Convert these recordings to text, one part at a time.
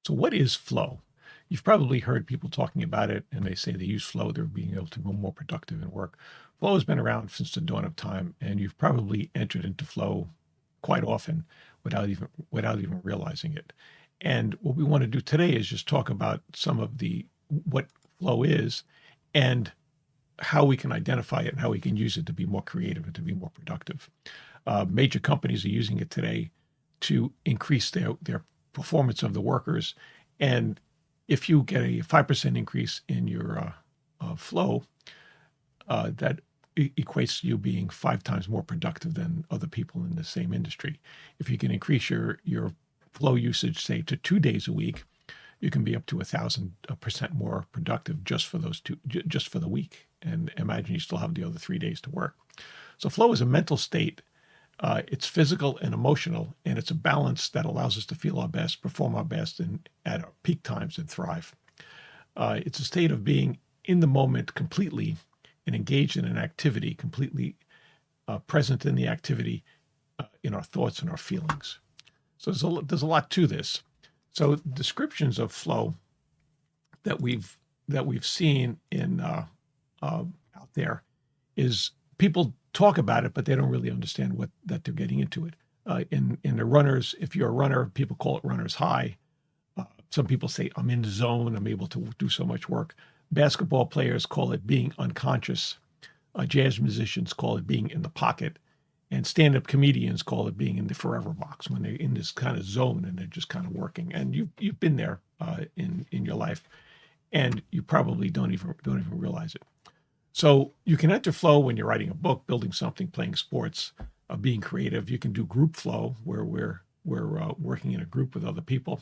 So what is flow? You've probably heard people talking about it, and they say they use flow, they're being able to be more productive in work. Flow has been around since the dawn of time, and you've probably entered into flow quite often without even realizing it. And what we want to do today is just talk about some of the what flow is and how we can identify it and how we can use it to be more creative and to be more productive. Major companies are using it today to increase their performance of the workers. And if you get a 5% increase in your flow, that equates to you being 5 times more productive than other people in the same industry. If you can increase your flow usage, say, to 2 days a week, you can be up to 1,000% more productive just for just for the week. And imagine you still have the other 3 days to work. So flow is a mental state. It's physical and emotional, and it's a balance that allows us to feel our best, perform our best, and at our peak times and thrive. It's a state of being in the moment completely and engaged in an activity, completely present in the activity, in our thoughts and our feelings. So there's a lot to this. So descriptions of flow that we've seen in out there is people talk about it, but they don't really understand what that they're getting into it. In the runners, if you're a runner, people call it runner's high. Some people say I'm in the zone. I'm able to do so much work. Basketball players call it being unconscious. Jazz musicians call it being in the pocket, and stand-up comedians call it being in the forever box when they're in this kind of zone and they're just kind of working. And you've been there in your life, and you probably don't even realize it. So you can enter flow when you're writing a book, building something, playing sports, being creative. You can do group flow where we're working in a group with other people,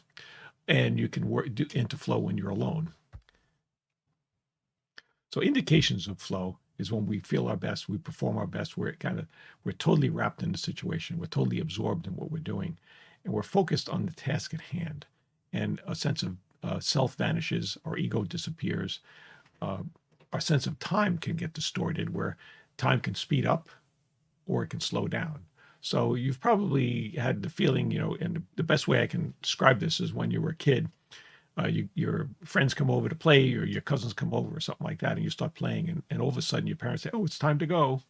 and you can do into flow when you're alone. So indications of flow is when we feel our best, we perform our best, we're totally wrapped in the situation, we're totally absorbed in what we're doing, and we're focused on the task at hand. And a sense of self vanishes, our ego disappears, uh, our sense of time can get distorted, where time can speed up or it can slow down. So you've probably had the feeling, and the best way I can describe this is when you were a kid, your friends come over to play or your cousins come over or something like that, and you start playing, and all of a sudden your parents say, oh, it's time to go.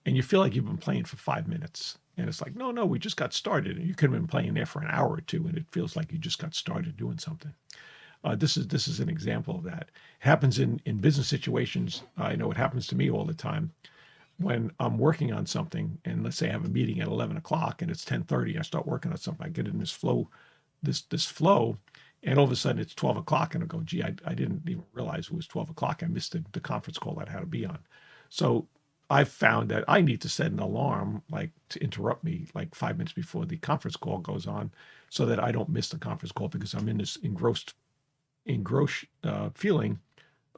And you feel like you've been playing for 5 minutes. And it's like, no, no, we just got started. And you could have been playing there for an hour or two, and it feels like you just got started doing something. This is an example of that. It happens in business situations. I know it happens to me all the time when I'm working on something, and let's say I have a meeting at 11 o'clock and it's 10:30. I start working on something. I get in this flow, and all of a sudden it's 12 o'clock, and I go, gee, I didn't even realize it was 12 o'clock. I missed the conference call that I had to be on. So I've found that I need to set an alarm, like, to interrupt me like 5 minutes before the conference call goes on, so that I don't miss the conference call, because I'm in this engrossed feeling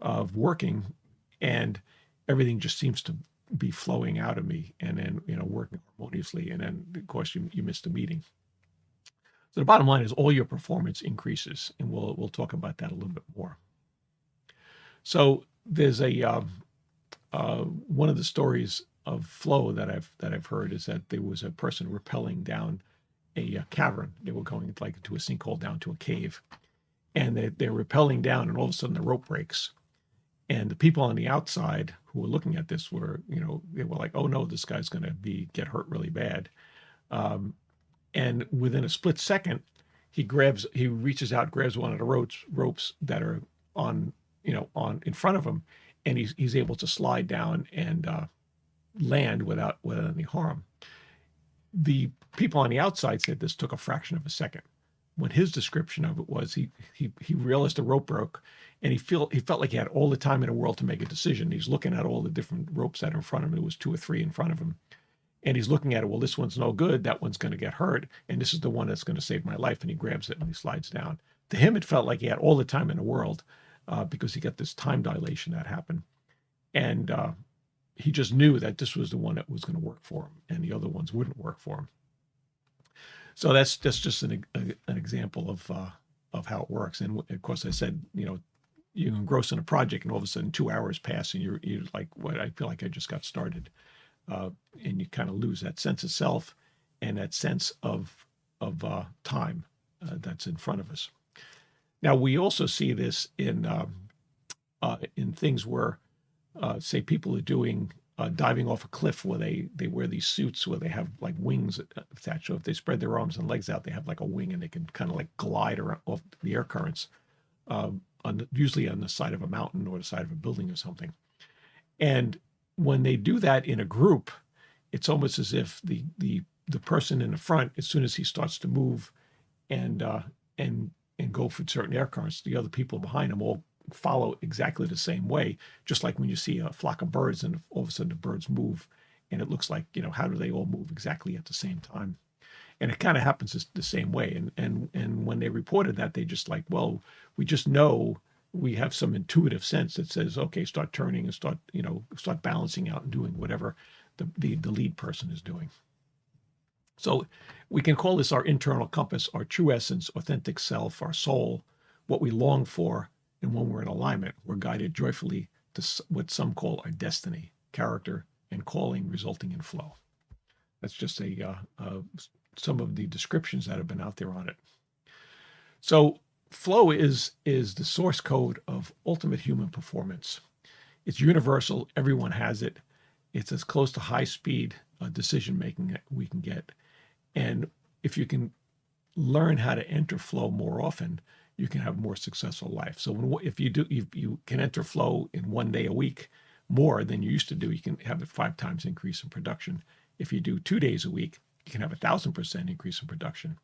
of working, and everything just seems to be flowing out of me, and then working harmoniously, and then of course you miss the meeting. So the bottom line is all your performance increases, and we'll talk about that a little bit more. So there's a one of the stories of flow that I've heard is that there was a person rappelling down a cavern. They were going like into a sinkhole, down to a cave, and they're rappelling down, and all of a sudden the rope breaks. And the people on the outside who were looking at this they were like, "Oh no, this guy's going to get hurt really bad." Um, and within a split second, he reaches out, grabs one of the ropes that are on, on in front of him, and he's able to slide down and land without any harm. The people on the outside said this took a fraction of a second. When his description of it was, he realized the rope broke, and he felt like he had all the time in the world to make a decision. He's looking at all the different ropes that are in front of him. It was two or three in front of him, and he's looking at it. Well, this one's no good. That one's going to get hurt, and this is the one that's going to save my life. And he grabs it and he slides down. To him, it felt like he had all the time in the world, because he got this time dilation that happened, and he just knew that this was the one that was going to work for him, and the other ones wouldn't work for him. So that's just an example of how it works. And of course, I said, you engross in a project, and all of a sudden 2 hours pass, and you're like, what? I feel like I just got started, and you kind of lose that sense of self and that sense of time that's in front of us. Now, we also see this in things where, say, people are doing diving off a cliff where they wear these suits where they have like wings attached. So if they spread their arms and legs out, they have like a wing and they can kind of like glide around off the air currents, usually on the side of a mountain or the side of a building or something. And when they do that in a group, it's almost as if the person in the front, as soon as he starts to move and and go for certain air currents, the other people behind him all follow exactly the same way. Just like when you see a flock of birds and all of a sudden the birds move, and it looks like, how do they all move exactly at the same time? And it kind of happens the same way. And when they reported that, they just like, well, we just know, we have some intuitive sense that says, okay, start turning and start balancing out and doing whatever the lead person is doing. So we can call this our internal compass, our true essence, authentic self, our soul, what we long for. And when we're in alignment, we're guided joyfully to what some call our destiny, character, and calling, resulting in flow. That's just some of the descriptions that have been out there on it. So flow is the source code of ultimate human performance. It's universal. Everyone has it. It's as close to high speed decision making that we can get. And if you can learn how to enter flow more often, you can have a more successful life. So if you can enter flow in 1 day a week more than you used to do, you can have a 5 times increase in production. If you do 2 days a week, you can have 1,000% increase in production.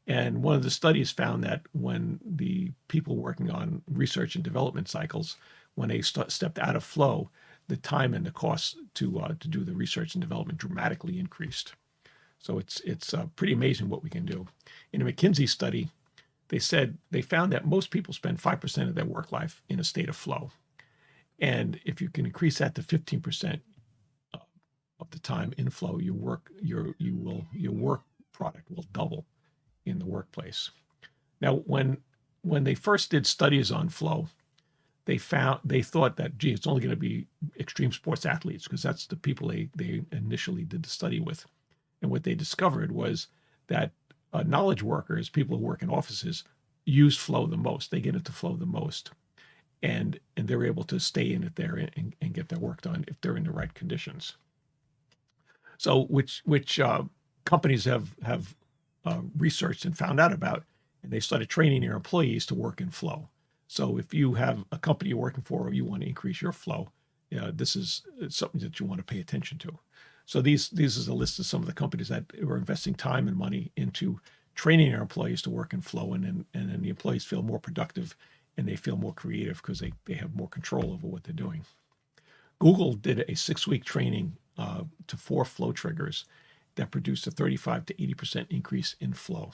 And one of the studies found that when the people working on research and development cycles, when they stepped out of flow, the time and the cost to do the research and development dramatically increased. So it's pretty amazing what we can do. In a McKinsey study, they found that most people spend 5% of their work life in a state of flow, and if you can increase that to 15% of the time in flow, your work product will double in the workplace. Now, when they first did studies on flow, they thought that, gee, it's only going to be extreme sports athletes because that's the people they initially did the study with. And what they discovered was that knowledge workers, people who work in offices, use flow the most. They get into flow the most, and they're able to stay in it there and get their work done if they're in the right conditions. So, which companies have researched and found out about, and they started training their employees to work in flow. So, if you have a company you're working for, or you want to increase your flow, this is something that you want to pay attention to. So these is a list of some of the companies that are investing time and money into training their employees to work in flow, and then the employees feel more productive and they feel more creative because they have more control over what they're doing. Google did a 6-week training to 4 flow triggers that produced a 35 to 80% increase in flow.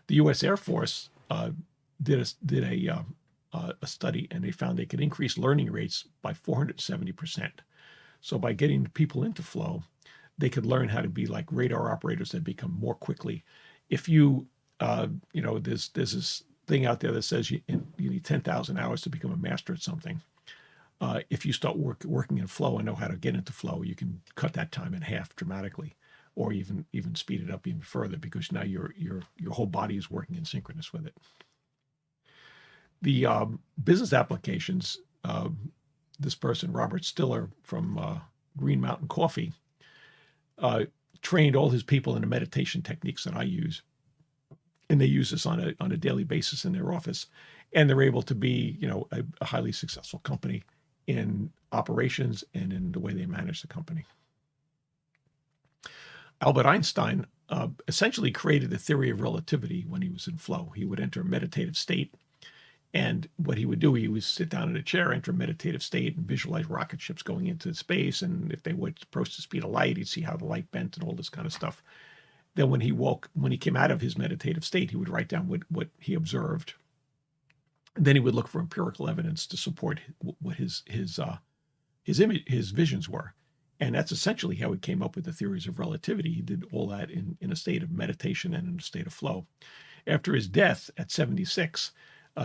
The U.S. Air Force did a study, and they found they could increase learning rates by 470%. So by getting people into flow, they could learn how to be like radar operators that become more quickly. If there's this thing out there that says you need 10,000 hours to become a master at something. If you start working in flow and know how to get into flow, you can cut that time in half dramatically, or even speed it up even further, because now your whole body is working in synchronous with it. The business applications. This person, Robert Stiller from Green Mountain Coffee, trained all his people in the meditation techniques that I use, and they use this on a daily basis in their office, and they're able to be a highly successful company in operations and in the way they manage the company. Albert Einstein essentially created the theory of relativity when he was in flow. He would enter a meditative state. And what he would do, he would sit down in a chair, enter a meditative state, and visualize rocket ships going into space. And if they would approach the speed of light, he'd see how the light bent and all this kind of stuff. Then when he came out of his meditative state, he would write down what he observed. And then he would look for empirical evidence to support what his visions were. And that's essentially how he came up with the theories of relativity. He did all that in a state of meditation and in a state of flow. After his death at 76,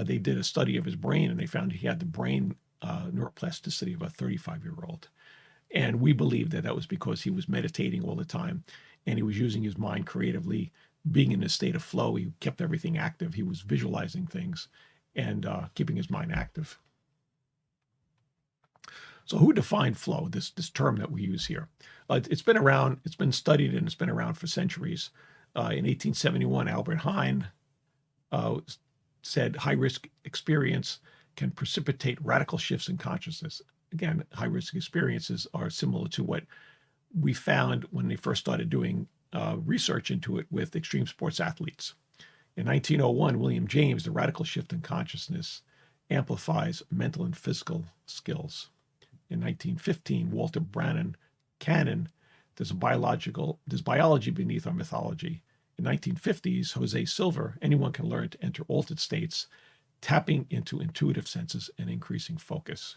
they did a study of his brain, and they found he had the brain neuroplasticity of a 35-year-old. And we believe that was because he was meditating all the time, and he was using his mind creatively, being in a state of flow, he kept everything active. He was visualizing things and keeping his mind active. So who defined flow, this term that we use here? It's been around, it's been studied, and it's been around for centuries. In 1871, Albert Hein said high-risk experience can precipitate radical shifts in consciousness. Again, high-risk experiences are similar to what we found when they first started doing research into it with extreme sports athletes. In 1901, William James, the radical shift in consciousness amplifies mental and physical skills. In 1915, Walter Brannan canon, there's biology beneath our mythology. In 1950s, Jose Silver, anyone can learn to enter altered states, tapping into intuitive senses and increasing focus.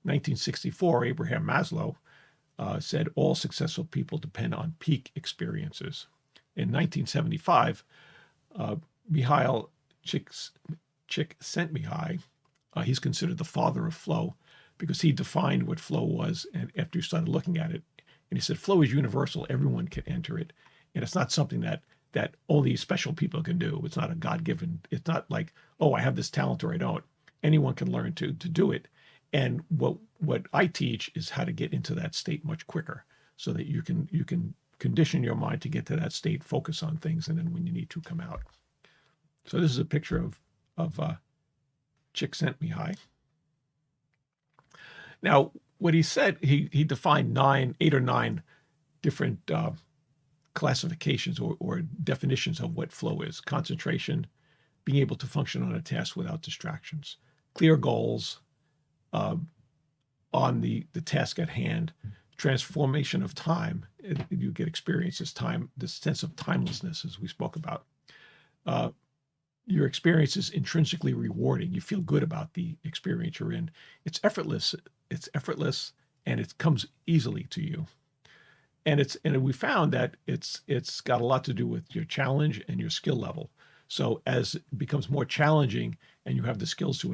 In 1964, Abraham Maslow said all successful people depend on peak experiences. In 1975, Mihaly Csikszentmihalyi, he's considered the father of flow because he defined what flow was, and after he started looking at it, and he said flow is universal, everyone can enter it, and it's not something that only special people can do. It's not a God-given, it's not like, oh, I have this talent or I don't. Anyone can learn to do it. And what I teach is how to get into that state much quicker so that you can condition your mind to get to that state, focus on things, and then when you need to, come out. So this is a picture of Csikszentmihalyi. Now, what he said, he defined 8 or 9 different classifications or definitions of what flow is: concentration, being able to function on a task without distractions, clear goals on the task at hand, transformation of time. You get experiences, time, this sense of timelessness, as we spoke about. Your experience is intrinsically rewarding. You feel good about the experience you're in. It's effortless, and it comes easily to you. And we found that it's got a lot to do with your challenge and your skill level. So as it becomes more challenging and you have the skills to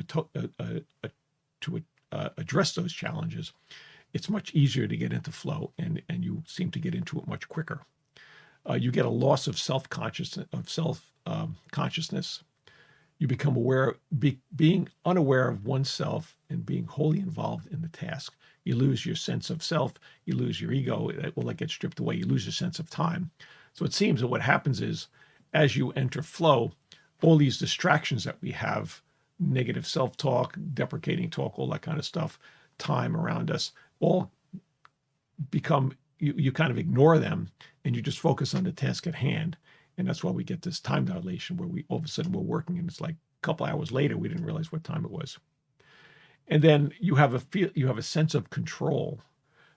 address those challenges, it's much easier to get into flow, and you seem to get into it much quicker. You get a loss of self-consciousness. You become aware, being unaware of oneself and being wholly involved in the task. You lose your sense of self. You lose your ego. That gets stripped away. You lose your sense of time. So it seems that what happens is, as you enter flow, all these distractions that we have, negative self-talk, deprecating talk, all that kind of stuff, time around us, all become, you kind of ignore them, and you just focus on the task at hand. And that's why we get this time dilation where all of a sudden we're working and it's like a couple hours later, we didn't realize what time it was. And then you have a sense of control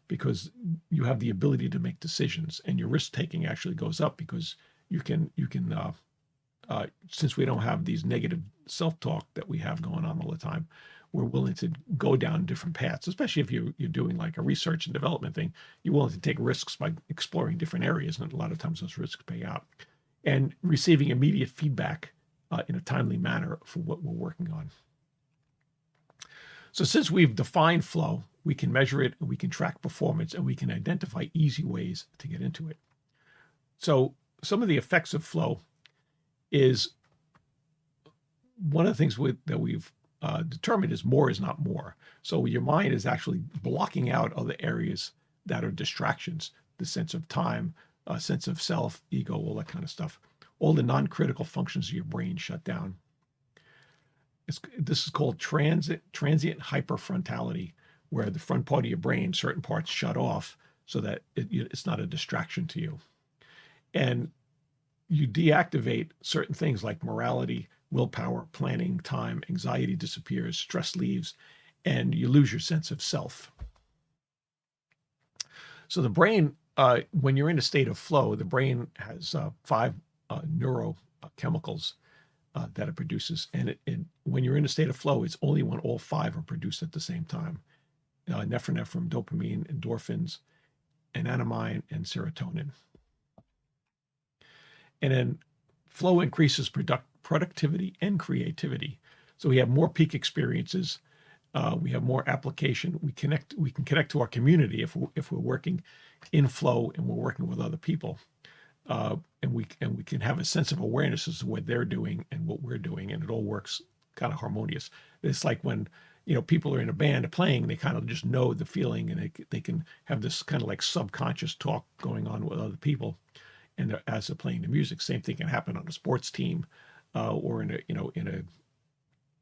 because you have the ability to make decisions, and your risk taking actually goes up because you can since we don't have these negative self-talk that we have going on all the time, we're willing to go down different paths, especially if you're doing like a research and development thing. You're willing to take risks by exploring different areas, and a lot of times those risks pay out. And receiving immediate feedback in a timely manner for what we're working on. So since we've defined flow, we can measure it, and we can track performance, and we can identify easy ways to get into it. So some of the effects of flow is, one of the things that we've determined is more is not more. So your mind is actually blocking out other areas that are distractions, the sense of time, sense of self, ego, all that kind of stuff. All the non-critical functions of your brain shut down. This is called transient hyperfrontality, where the front part of your brain, certain parts shut off so that it's not a distraction to you. And you deactivate certain things like morality, willpower, planning, time, anxiety disappears, stress leaves, and you lose your sense of self. So the brain, when you're in a state of flow, the brain has 5 neurochemicals that it produces. And when you're in a state of flow, it's only when all 5 are produced at the same time. Norepinephrine, dopamine, endorphins, anandamide, and serotonin. And then flow increases productivity and creativity. So we have more peak experiences. We have more application. We can connect to our community if we're working in flow and we're working with other people. and we can have a sense of awareness as to what they're doing and what we're doing, and it all works kind of harmonious. It's like when people are in a band playing, they kind of just know the feeling, and they can have this kind of like subconscious talk going on with other people, and as they're playing the music. Same thing can happen on a sports team, or in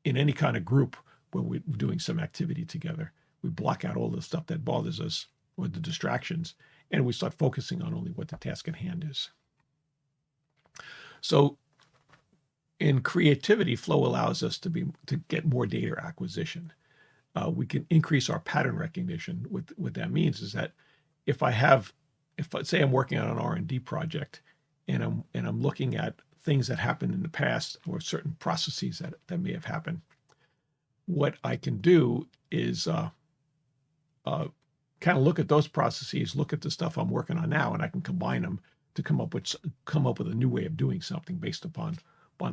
any kind of group where we're doing some activity together. We block out all the stuff that bothers us or the distractions, and we start focusing on only what the task at hand is. So in creativity, flow allows us to get more data acquisition. We can increase our pattern recognition. What that means is that if say I'm working on an R&D project, and I'm looking at things that happened in the past or certain processes that may have happened, what I can do is kind of look at those processes, look at the stuff I'm working on now, and I can combine them to come up with a new way of doing something based upon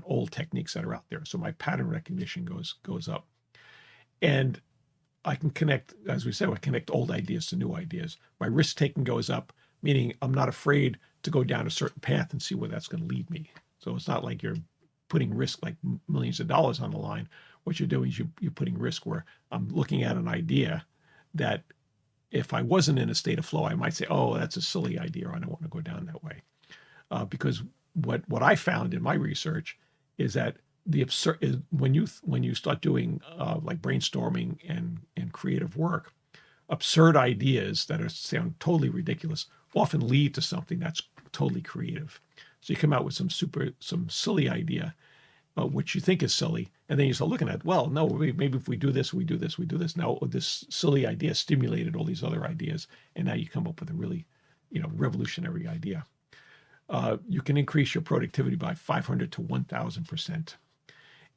old techniques that are out there. So my pattern recognition goes up, and I can connect, as we said, I connect old ideas to new ideas. My risk taking goes up, meaning I'm not afraid to go down a certain path and see where that's going to lead me. So it's not like you're putting risk like millions of dollars on the line. What you're doing is you're putting risk where I'm looking at an idea that if I wasn't in a state of flow, I might say, oh, that's a silly idea, or I don't want to go down that way. Because what I found in my research is that the absurd is when you start doing like brainstorming and creative work, absurd ideas that sound totally ridiculous often lead to something that's totally creative. So you come out with some silly idea, which you think is silly, and then you start looking at, well, no, maybe if we do this, we do this, we do this. Now this silly idea stimulated all these other ideas, and now you come up with a really, revolutionary idea. You can increase your productivity by 500 to 1,000%.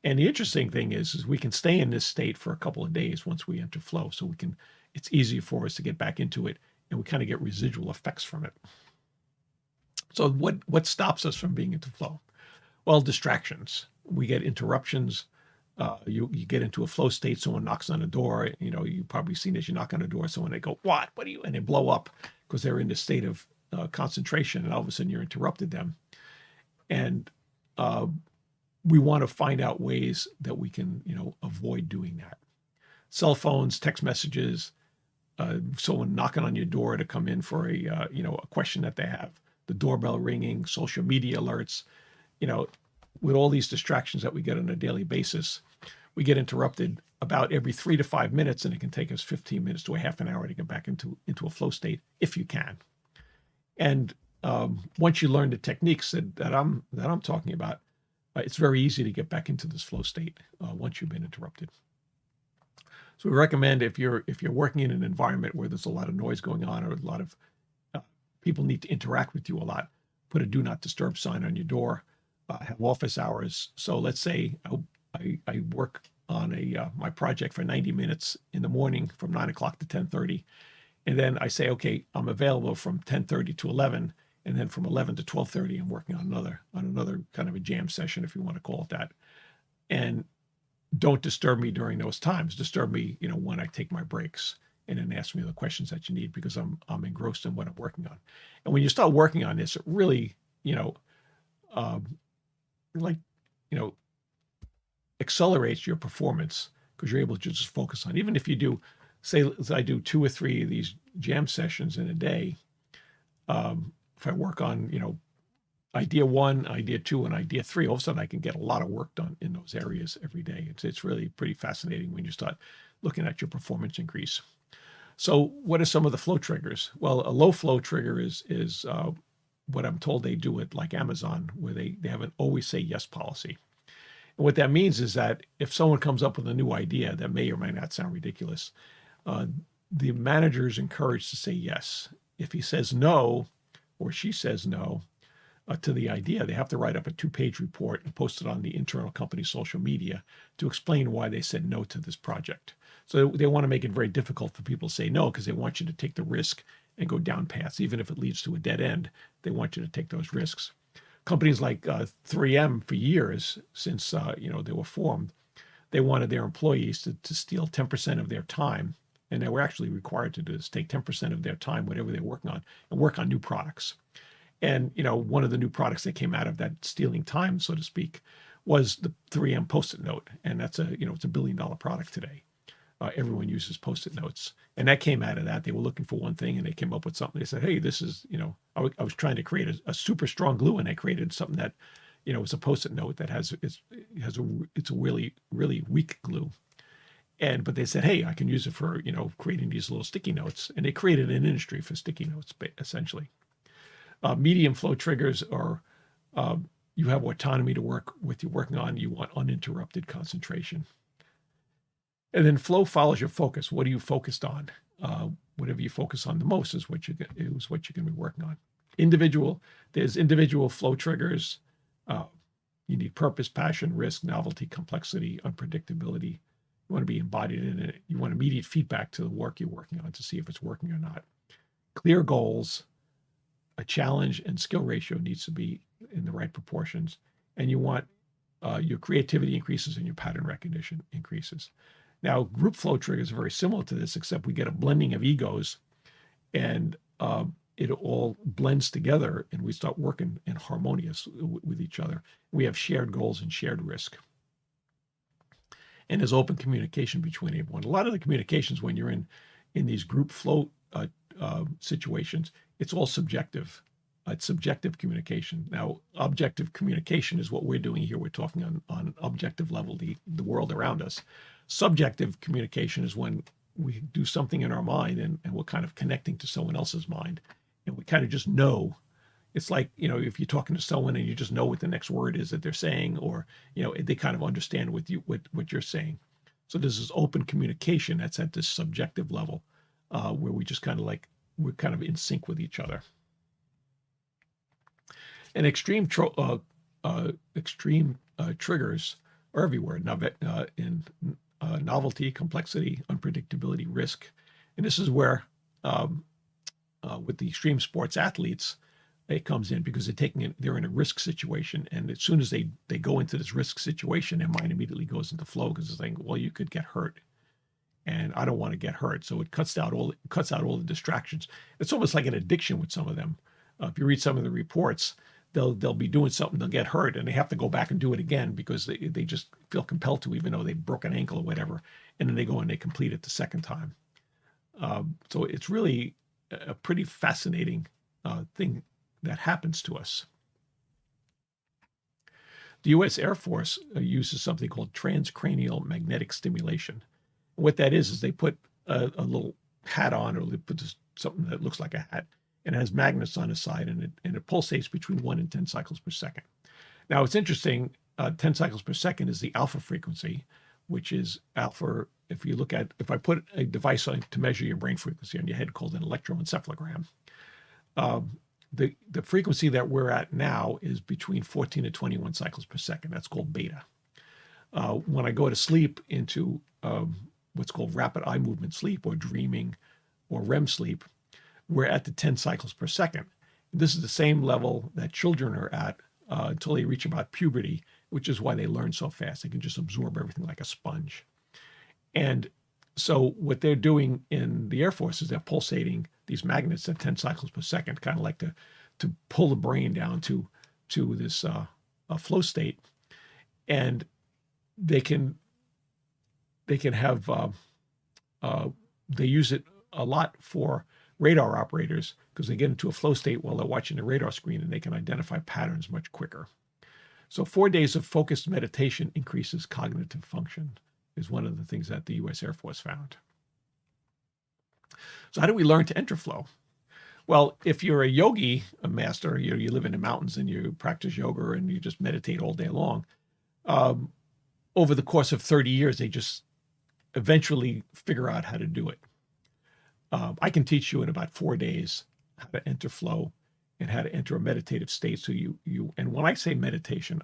And the interesting thing is we can stay in this state for a couple of days once we enter flow. So it's easier for us to get back into it, and we kind of get residual effects from it. So what stops us from being into flow? Well, distractions. We get interruptions. You get into a flow state. Someone knocks on the door. You've probably seen this. You knock on the door. Someone, they go, what are you? And they blow up because they're in this state of concentration, and all of a sudden you're interrupted them. And we want to find out ways that we can, avoid doing that. Cell phones, text messages, someone knocking on your door to come in for a question that they have, the doorbell ringing, social media alerts, with all these distractions that we get on a daily basis, we get interrupted about every 3 to 5 minutes, and it can take us 15 minutes to a half an hour to get back into a flow state if you can. And once you learn the techniques that I'm talking about, it's very easy to get back into this flow state once you've been interrupted. So we recommend if you're working in an environment where there's a lot of noise going on, or a lot of people need to interact with you a lot, put a do not disturb sign on your door, have office hours. So let's say I work on my project for 90 minutes in the morning from 9 o'clock to 10:30. And then I say, okay, I'm available from 10:30 to 11. And then from 11 to 12:30, I'm working on another kind of a jam session, if you want to call it that. And don't disturb me during those times. Disturb me, when I take my breaks, and then ask me the questions that you need, because I'm engrossed in what I'm working on. And when you start working on this, it really, accelerates your performance, because you're able to just focus on. Even if you do, say, I do 2 or 3 of these jam sessions in a day. If I work on, idea 1, idea 2, and idea 3, all of a sudden I can get a lot of work done in those areas every day. It's really pretty fascinating when you start looking at your performance increase. So what are some of the flow triggers? Well, a low flow trigger is what I'm told they do at like Amazon, where they have an always say yes policy. And what that means is that if someone comes up with a new idea that may or may not sound ridiculous, the manager is encouraged to say yes. If he says no, or she says no to the idea, they have to write up a 2-page report and post it on the internal company social media to explain why they said no to this project. So they want to make it very difficult for people to say no, because they want you to take the risk and go down paths. Even if it leads to a dead end, they want you to take those risks. Companies like 3M, for years, since they were formed, they wanted their employees to steal 10% of their time. And they were actually required to do this, take 10% of their time, whatever they're working on, and work on new products. And, one of the new products that came out of that stealing time, so to speak, was the 3M Post-it note. And that's it's a $1 billion product today. Everyone uses Post-it notes. And that came out of that. They were looking for one thing and they came up with something. They said, hey, this is, I was trying to create a super strong glue, and I created something that, was a Post-it note that it's a really, really weak glue. But they said, hey, I can use it for, creating these little sticky notes. And they created an industry for sticky notes, essentially. Medium flow triggers are, you have autonomy to work with you're working on. You want uninterrupted concentration. And then flow follows your focus. What are you focused on? Whatever you focus on the most is what you're going to be working on. There's individual flow triggers. You need purpose, passion, risk, novelty, complexity, unpredictability. You want to be embodied in it. You want immediate feedback to the work you're working on to see if it's working or not. Clear goals, a challenge, and skill ratio needs to be in the right proportions. And you want your creativity increases and your pattern recognition increases. Now, group flow triggers are very similar to this, except we get a blending of egos, and it all blends together, and we start working in harmonious with each other. We have shared goals and shared risk. And there's open communication between everyone. A lot of the communications when you're in these group flow situations, it's all subjective. It's subjective communication. Now, objective communication is what we're doing here. We're talking on objective level, the world around us. Subjective communication is when we do something in our mind and we're kind of connecting to someone else's mind. And we kind of just know. It's like, if you're talking to someone and you just know what the next word is that they're saying, or, they kind of understand what you're saying. So there's this open communication that's at this subjective level where we just kind of we're kind of in sync with each other. And extreme triggers are everywhere. In novelty, complexity, unpredictability, risk. And this is where, with the extreme sports athletes, it comes in because they're in a risk situation. And as soon as they go into this risk situation, their mind immediately goes into flow because it's like, well, you could get hurt. And I don't want to get hurt. So it cuts out all the distractions. It's almost like an addiction with some of them. If you read some of the reports, they'll be doing something, they'll get hurt, and they have to go back and do it again because they just feel compelled to, even though they broke an ankle or whatever. And then they go and they complete it the second time. So it's really a pretty fascinating thing that happens to us. The U.S. Air Force uses something called transcranial magnetic stimulation. What that is they put a little hat on, or they put something that looks like a hat, and it has magnets on the side, and it pulsates between 1 and 10 cycles per second. Now, it's interesting, 10 cycles per second is the alpha frequency, which is alpha. If I put a device on to measure your brain frequency on your head called an electroencephalogram, the frequency that we're at now is between 14 and 21 cycles per second. That's called beta. When I go to sleep into what's called rapid eye movement sleep, or dreaming, or REM sleep, we're at the 10 cycles per second. This is the same level that children are at until they reach about puberty, which is why they learn so fast. They can just absorb everything like a sponge. And so what they're doing in the Air Force is they're pulsating these magnets at 10 cycles per second, kind of like to pull the brain down to this flow state. And they can have, they use it a lot for radar operators because they get into a flow state while they're watching the radar screen, and they can identify patterns much quicker. So 4 days of focused meditation increases cognitive function is one of the things that the U.S. Air Force found. So how do we learn to enter flow? Well, if you're a yogi, a master, you live in the mountains and you practice yoga and you just meditate all day long, over the course of 30 years, they just eventually figure out how to do it. I can teach you in about 4 days how to enter flow and how to enter a meditative state. So and when I say meditation,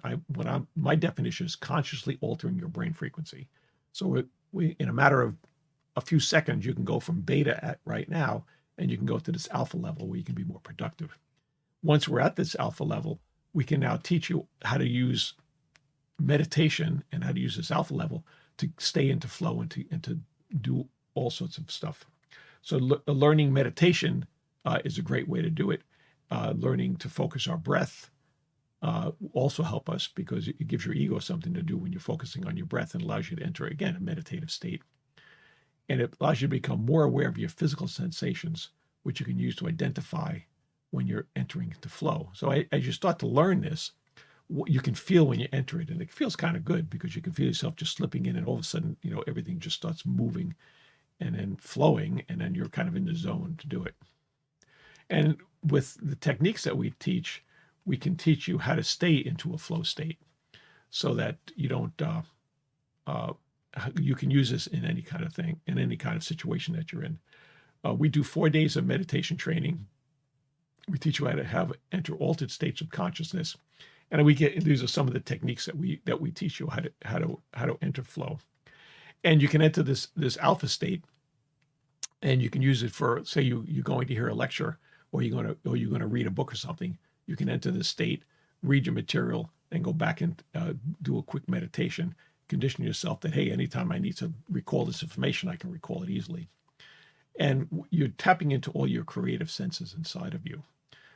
my definition is consciously altering your brain frequency. So in a matter of a few seconds, you can go from beta at right now, and you can go to this alpha level where you can be more productive. Once we're at this alpha level, we can now teach you how to use meditation and how to use this alpha level to stay into flow and to do all sorts of stuff. So learning meditation is a great way to do it. learning to focus our breath also help us because it gives your ego something to do when you're focusing on your breath and allows you to enter, again, a meditative state. And it allows you to become more aware of your physical sensations, which you can use to identify when you're entering into flow. So as you start to learn this, you can feel when you enter it, and it feels kind of good because you can feel yourself just slipping in, and all of a sudden, everything just starts moving and then flowing, and then you're kind of in the zone to do it. And with the techniques that we teach, we can teach you how to stay into a flow state so that you don't, you can use this in any kind of thing, in any kind of situation that you're in. We do 4 days of meditation training. We teach you how to enter altered states of consciousness. And these are some of the techniques that we teach you how to enter flow. And you can enter this alpha state, and you can use it for, say you're going to hear a lecture, or you're going to read a book or something. You can enter this state, read your material, and go back and do a quick meditation. Condition yourself that, hey, anytime I need to recall this information, I can recall it easily. And you're tapping into all your creative senses inside of you.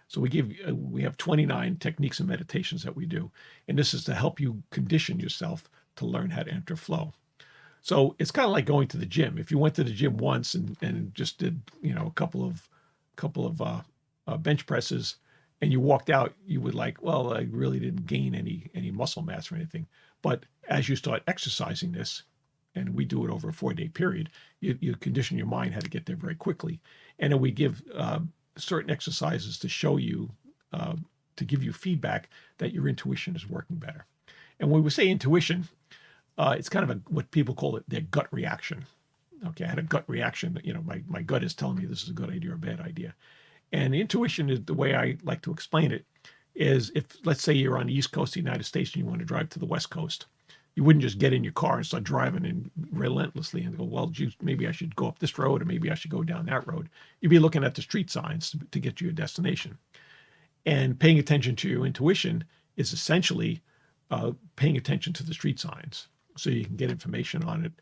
So we have 29 techniques and meditations that we do, and this is to help you condition yourself to learn how to enter flow. So it's kind of like going to the gym. If you went to the gym once and just did a couple of bench presses, and you walked out, you would like, well, I really didn't gain any muscle mass or anything. But as you start exercising this, and we do it over a 4-day period, you condition your mind how to get there very quickly. And then we give certain exercises to show you, to give you feedback that your intuition is working better. And when we say intuition, it's kind of what people call it their gut reaction. Okay, I had a gut reaction. My gut is telling me this is a good idea or a bad idea. And intuition is the way I like to explain it is if, let's say you're on the East Coast of the United States and you want to drive to the West Coast, you wouldn't just get in your car and start driving in relentlessly and go, well, geez, maybe I should go up this road or maybe I should go down that road. You'd be looking at the street signs to get to your destination. And paying attention to your intuition is essentially paying attention to the street signs so you can get information on it.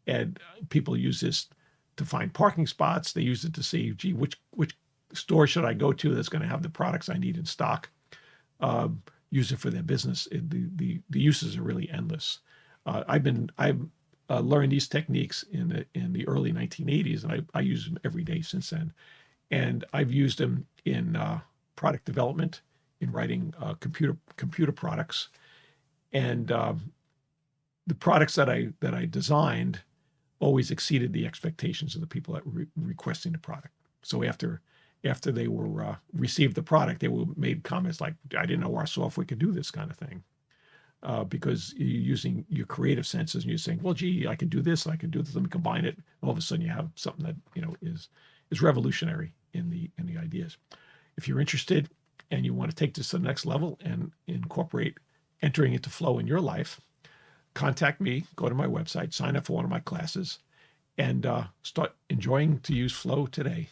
And people use this to find parking spots. They use it to see, gee, which store should I go to that's going to have the products I need in stock. Use it for their business. The uses are really endless. I've learned these techniques in the early 1980s, and I use them every day since then. And I've used them in product development, in writing computer products, and the products that I designed always exceeded the expectations of the people that were requesting the product. So after they were received the product, they were made comments like, "I didn't know our software could do this kind of thing," because you're using your creative senses and you're saying, "Well, gee, I can do this, I can do this. Let me combine it." All of a sudden, you have something that is revolutionary in the ideas. If you're interested and you want to take this to the next level and incorporate entering into flow in your life, contact me. Go to my website, sign up for one of my classes, and start enjoying to use flow today.